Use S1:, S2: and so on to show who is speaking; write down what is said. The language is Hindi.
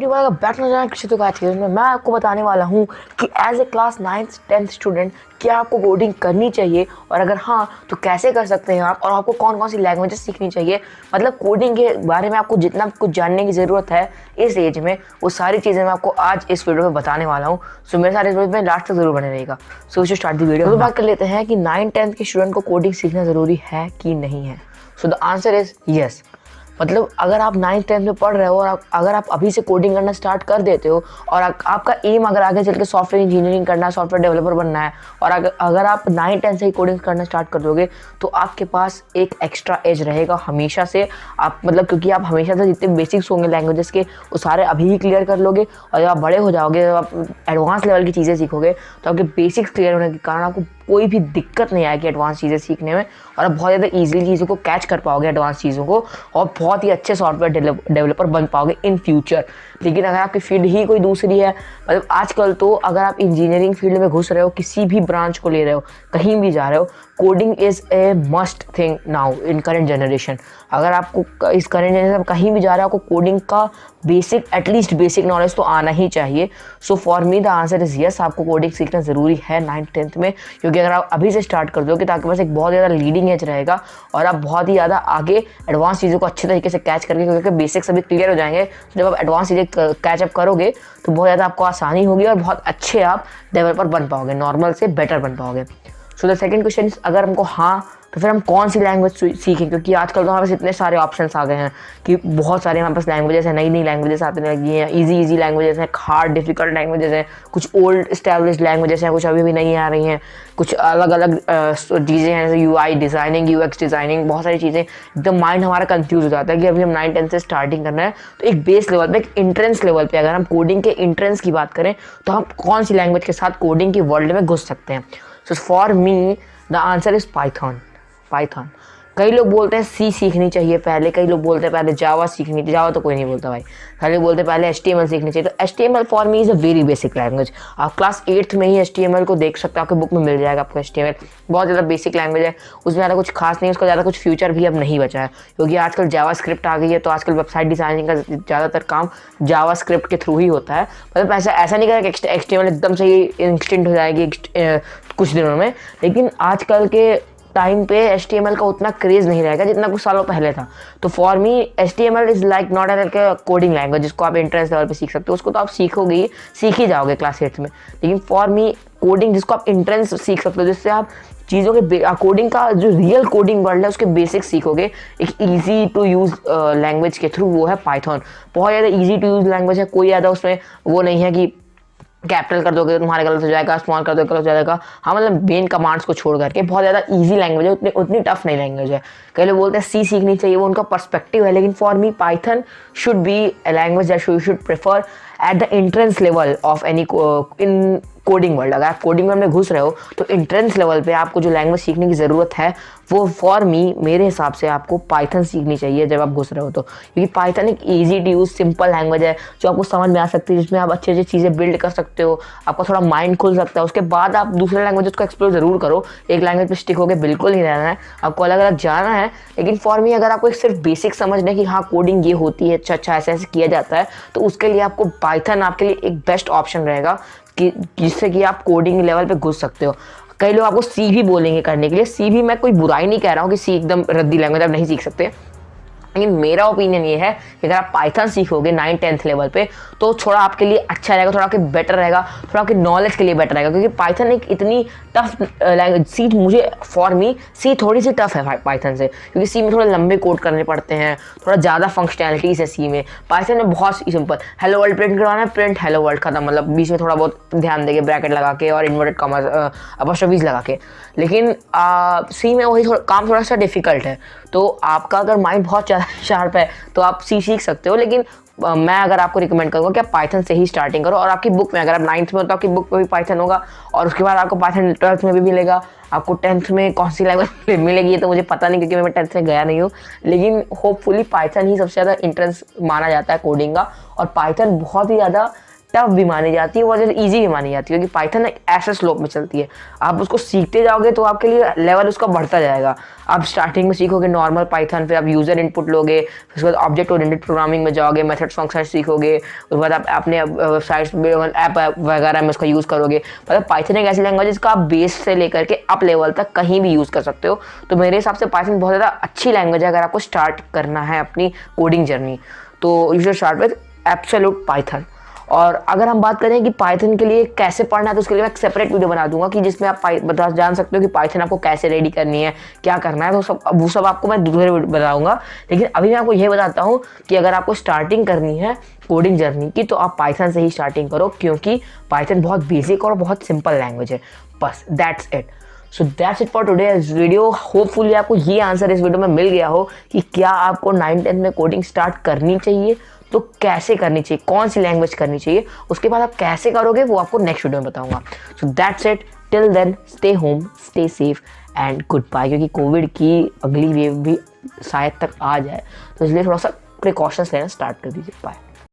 S1: वाला बैठना जाना किसी तो आज के दिन में मैं आपको बताने वाला हूँ कि as a class 9th 10th student क्या आपको कोडिंग करनी चाहिए और अगर हाँ तो कैसे कर सकते हैं आप और आपको कौन कौन सी लैंग्वेजेस सीखनी चाहिए। मतलब कोडिंग के बारे में आपको जितना कुछ जानने की ज़रूरत है इस एज में वो सारी चीज़ें मैं आपको आज इस वीडियो में बताने वाला हूँ। सो मेरे साथ इस वीडियो में लास्ट तक जरूर बने रहेगा। So we should start the video. तो बात कर लेते हैं कि 9th 10th के स्टूडेंट को कोडिंग सीखना ज़रूरी है कि नहीं है। So the answer is yes. मतलब अगर आप 9th 10th में पढ़ रहे हो और अगर आप अभी से कोडिंग करना स्टार्ट कर देते हो और आपका एम अगर आगे चल के सॉफ्टवेयर इंजीनियरिंग करना है, सॉफ्टवेयर डेवलपर बनना है और अगर आप 9th 10th से ही कोडिंग करना स्टार्ट कर दोगे तो आपके पास एक एक्स्ट्रा एज रहेगा हमेशा से। आप मतलब क्योंकि आप हमेशा से जितने बेसिक्स होंगे लैंग्वेजेस के वो सारे अभी ही क्लियर कर लोगे और जब आप बड़े हो जाओगे, जब आप एडवांस लेवल की चीज़ें सीखोगे तो आपके बेसिक्स क्लियर होने के कारण आपको कोई भी दिक्कत नहीं आएगी एडवांस चीज़ें सीखने में और आप बहुत ज़्यादा ईजिली चीज़ों को कैच कर पाओगे एडवांस चीज़ों को और बहुत ही अच्छे सॉफ्टवेयर डेवलपर बन पाओगे इन फ्यूचर। लेकिन अगर आपकी फील्ड ही कोई दूसरी है, मतलब आजकल तो अगर आप इंजीनियरिंग फील्ड में घुस रहे हो, किसी भी ब्रांच को ले रहे हो, कहीं भी जा रहे हो, coding is a must thing now in current generation. अगर आपको इस करेंट जनरेशन कहीं भी जा रहे हो आपको कोडिंग का बेसिक एटलीस्ट बेसिक नॉलेज तो आना ही चाहिए। So for me the answer is yes, आपको कोडिंग सीखना ज़रूरी है 9th 10th में, क्योंकि अगर आप अभी से स्टार्ट कर दोगे तो आपके पास एक बहुत ज़्यादा लीडिंग एज रहेगा और आप बहुत ही ज़्यादा आगे एडवांस चीज़ों को अच्छे तरीके से कैच करके, क्योंकि बेसिक्स अभी क्लियर हो जाएंगे तो जब आप एडवांस चीज़ें कैचअप करोगे तो बहुत ज़्यादा आपको आसानी होगी और बहुत अच्छे आप डेवलपर बन पाओगे, नॉर्मल से बेटर बन पाओगे। So the second question is अगर हमको हाँ तो फिर हम कौन सी लैंग्वेज सीखें, क्योंकि आजकल तो हमारे पास इतने सारे ऑप्शंस आ गए हैं कि बहुत सारे हमारे पास लैंग्वेजेस हैं, नई नई लैंग्वेजेस आने लगी हैं, इजी लैंग्वेजेस हैं, हार्ड डिफिकल्ट लैंग्वेजेस हैं, कुछ ओल्ड एस्टैब्लिश्ड लैंग्वेजेस हैं, कुछ अभी भी नहीं आ रही हैं, कुछ अलग अलग चीज़ें हैं जैसे UI डिज़ाइनिंग, UX डिज़ाइनिंग, बहुत सारी चीज़ें। एकदम माइंड हमारा कंफ्यूज हो जाता है कि अभी हम 9th 10th से स्टार्टिंग करना है तो एक बेस लेवल पे, एक इंट्रेंस लेवल पे अगर हम कोडिंग के इंट्रेंस की बात करें तो हम कौन सी लैंग्वेज के साथ कोडिंग की वर्ल्ड में घुस सकते हैं। So for me the answer is Python. कई लोग बोलते हैं सी सीखनी चाहिए पहले, कई लोग बोलते हैं पहले जावा सीखनी चाहिए। जावा तो कोई नहीं बोलता भाई, कई लोग बोलते हैं पहले HTML सीखनी चाहिए। तो HTML for me is a very basic language. आप क्लास 8th में ही HTML को देख सकते हो, आपके बुक में मिल जाएगा आपको। HTML बहुत ज़्यादा बेसिक लैंग्वेज है, उसमें ज़्यादा कुछ खास नहीं है, उसका ज़्यादा कुछ फ्यूचर भी अब नहीं बचा है क्योंकि आजकल जावा स्क्रिप्ट आ गई है। तो आजकल वेबसाइट डिज़ाइनिंग का ज़्यादातर काम जावा स्क्रिप्ट के थ्रू ही होता है। मतलब ऐसा नहीं करें कि HTML एकदम से ही इंस्टेंट हो जाएगी कुछ दिनों में, लेकिन आजकल के टाइम पे HTML का उतना क्रेज़ नहीं रहेगा जितना कुछ सालों पहले था। तो for me HTML is like not an coding language जिसको आप एंट्रेंस लेवल पे सीख सकते हो, उसको तो आप सीख ही जाओगे क्लास 8th में। लेकिन फॉर मी कोडिंग जिसको आप एंट्रेंस सीख सकते हो, जिससे आप चीज़ों के कोडिंग का जो रियल कोडिंग वर्ल्ड है उसके बेसिक्स सीखोगे एक ईजी टू यूज़ लैंग्वेज के थ्रू, वो है पाइथन। बहुत ज़्यादा ईजी टू यूज़ लैंग्वेज है, कोई ज़्यादा उसमें वो नहीं है कि कैपिटल कर दोगे तो तुम्हारे गलत हो जाएगा, स्मॉल कर दोगे गलत हो जाएगा। हाँ मतलब मेन कमांड्स को छोड़ करके बहुत ज़्यादा इजी लैंग्वेज है, उतनी टफ नहीं लैंग्वेज है। कई लोग बोलते हैं सी सीखनी चाहिए, वो उनका पर्सपेक्टिव है, लेकिन for me Python should be a language that you should prefer at the entrance level of any in coding world. अगर आप कोडिंग वर्ल्ड में घुस रहे हो तो एंट्रेंस लेवल पे आपको जो लैंग्वेज सीखने की ज़रूरत है वो फॉर मी मेरे हिसाब से आपको पाइथन सीखनी चाहिए जब आप घुस रहे हो तो, क्योंकि पाइथन एक easy to use simple language है जो आपको समझ में आ सकती है, जिसमें आप अच्छी अच्छी चीज़ें बिल्ड कर सकते हो, आपका थोड़ा माइंड खुल सकता है। उसके बाद आप दूसरे लैंग्वेजेस को एक्सप्लोर ज़रूर करो, एक लैंग्वेज पे स्टिक होकर बिल्कुल नहीं रहना है, आपको अलग अलग जाना है। लेकिन फॉर मी अगर आपको एक सिर्फ बेसिक समझना है कि हाँ कोडिंग ये होती है, अच्छा ऐसे ऐसे किया जाता है, तो उसके लिए आपको पाइथन आपके लिए एक बेस्ट ऑप्शन रहेगा कि जिससे कि आप कोडिंग लेवल पे घुस सकते हो। कई लोग आपको सी भी बोलेंगे करने के लिए, सी भी मैं कोई बुराई नहीं कह रहा हूँ कि सी एकदम रद्दी लैंग्वेज आप नहीं सीख सकते, लेकिन मेरा ओपिनियन ये है कि अगर आप पाइथन सीखोगे 9th 10th लेवल पे तो थोड़ा आपके लिए अच्छा रहेगा, थोड़ा आपके बेटर रहेगा, थोड़ा आपके नॉलेज के लिए बेटर रहेगा, क्योंकि पाइथन एक इतनी टफ लैंग्वेज सी मुझे फॉर मी सी थोड़ी सी टफ है पाइथन से, क्योंकि सी में थोड़े लंबे कोड करने पड़ते हैं, थोड़ा ज़्यादा फंक्शनैलिटीज़ है सी में। पाइथन में बहुत सिंपल, हेलो वर्ल्ड प्रिंट करवाना है, प्रिंट हेलो वर्ल्ड खत्म, मतलब बीच में थोड़ा बहुत ध्यान देंगे ब्रैकेट लगा के और इन्वर्टेड कॉमा अपॉस्ट्रोफीज लगा के। लेकिन सी में वही काम थोड़ा सा डिफिकल्ट है। तो आपका अगर माइंड बहुत ज़्यादा शार्प है तो आप सी सीख सकते हो, लेकिन मैं अगर आपको रिकमेंड करूँगा कि आप पाइथन से ही स्टार्टिंग करो। और आपकी बुक में अगर आप 9th में हो तो आपकी बुक में भी पाइथन होगा और उसके बाद आपको पाइथन 12th में भी मिलेगा। आपको 10th में कौन सी लैंग्वेज मिलेगी ये तो मुझे पता नहीं, क्योंकि मैं 10th में गया नहीं हूँ, लेकिन होपफुली पाइथन ही सबसे ज़्यादा इंट्रेंस माना जाता है कोडिंग का। और पाइथन बहुत ही ज़्यादा टफ भी मानी जाती है, बहुत ज़्यादा ईजी भी मानी जाती है, क्योंकि पाइथन एक ऐसे स्लोप में चलती है। आप उसको सीखते जाओगे तो आपके लिए लेवल उसका बढ़ता जाएगा। आप स्टार्टिंग में सीखोगे नॉर्मल पाइथन, फिर आप यूज़र इनपुट लोगे, फिर उसके बाद ऑब्जेक्ट ओरिएंटेड प्रोग्रामिंग में जाओगे, मेथड्स फंक्शन सीखोगे, उसके बाद आप अपने वेबसाइट्स ऐप वगैरह में उसका यूज़ करोगे। मतलब पाइथन एक ऐसी लैंग्वेज है जिसका आप बेस से लेकर के अप लेवल तक कहीं भी यूज़ कर सकते हो। तो मेरे हिसाब से पाइथन बहुत ज़्यादा अच्छी लैंग्वेज है अगर आपको स्टार्ट करना है अपनी कोडिंग जर्नी, तो you should start with absolute Python. और अगर हम बात करें कि पाइथन के लिए कैसे पढ़ना है, तो उसके लिए मैं एक सेपरेट वीडियो बना दूंगा कि जिसमें आप जान सकते हो कि पाइथन आपको कैसे रेडी करनी है, क्या करना है, तो वो सब आपको मैं दूसरे बताऊंगा। लेकिन अभी मैं आपको ये बताता हूँ कि अगर आपको स्टार्टिंग करनी है कोडिंग जर्नी की, तो आप पाइथन से ही स्टार्टिंग करो, क्योंकि पाइथन बहुत बेसिक और बहुत सिंपल लैंग्वेज है। बस that's it. So that's it for today video. Hopefully आपको ये आंसर इस वीडियो में मिल गया हो कि क्या आपको 9th-10th में कोडिंग स्टार्ट करनी चाहिए, तो कैसे करनी चाहिए, कौन सी लैंग्वेज करनी चाहिए, उसके बाद आप कैसे करोगे वो आपको नेक्स्ट वीडियो में बताऊंगा। So that's it. Till then stay home, stay safe and good bye, क्योंकि कोविड की अगली वेव भी शायद तक आ जाए, तो इसलिए थोड़ा सा प्रिकॉशंस लेना स्टार्ट कर दीजिए। बाय।